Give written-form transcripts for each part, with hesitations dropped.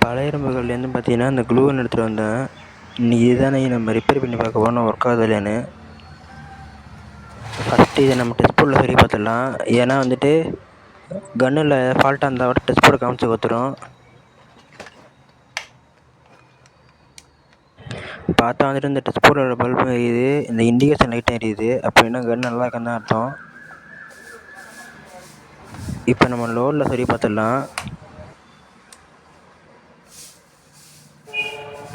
பழைய இரும்புகள்லேருந்து பார்த்தீங்கன்னா இந்த க்ளூகன் எடுத்துகிட்டு வந்தேன். இன்றைக்கி இதுதானே நம்ம ரிப்பேர் பண்ணி பார்க்க போகிறோம் ஒர்க் ஆகுது இல்லையான்னு. ஃபஸ்ட்டு இதை நம்ம டெஸ்ட் போர்டில் சரி பார்த்துடலாம். ஏன்னா வந்துட்டு கன்னில் ஃபால்ட்டாக இருந்தால் விட டெஸ்ட் போர்டு காமிச்சு கொடுத்துரும். பார்த்தா வந்துட்டு இந்த டெஸ்ட் போர்டோட பல்பு எரியுது, இந்த இண்டிகேஷன் லைட்டும் எரியுது. அப்படின்னா கன் நல்லா இருக்குன்னு தான் அர்த்தம். இப்போ நம்ம லோடில் சரி பார்த்துடலாம்.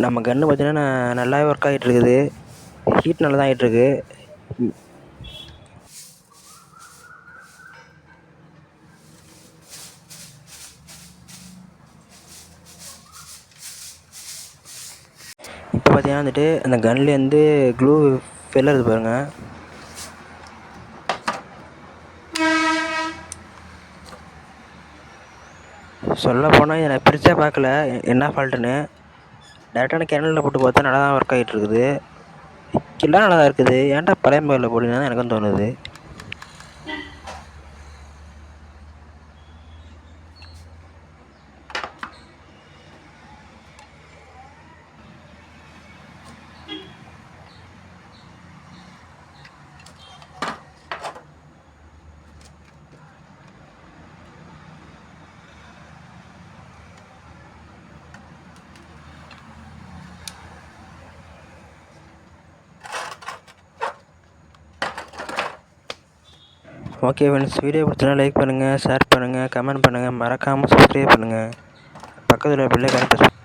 நம்ம கன்று பார்த்தீங்கன்னா நல்லாவே ஒர்க் ஆகிட்டு இருக்குது. ஹீட் நல்லா தான் ஆகிட்டுருக்கு. இப்போ பார்த்தீங்கன்னா வந்துட்டு அந்த கன்லேருந்து க்ளூ ஃபெல்லருது பாருங்கள். சொல்ல போனால் இதை நான் பிரித்தா பார்க்கல என்ன ஃபால்ட்டுன்னு. டேரெக்டான கேனலில் போட்டு பார்த்தா நல்லா தான் ஒர்க் ஆகிட்டு இருக்குது. எல்லாம் நல்லா தான் இருக்குது. ஏன்டா பழைய மொபைலில் போடுங்கன்னா எனக்கும் தோணுது. ஓகே ஃப்ரெண்ட்ஸ், வீடியோ பிடிச்சனா லைக் பண்ணுங்கள், ஷேர் பண்ணுங்கள், கமெண்ட் பண்ணுங்கள், மறக்காமல் சப்ஸ்கிரைப் பண்ணுங்கள். பக்கத்தில் பெல் ஐகானை பிரஸ்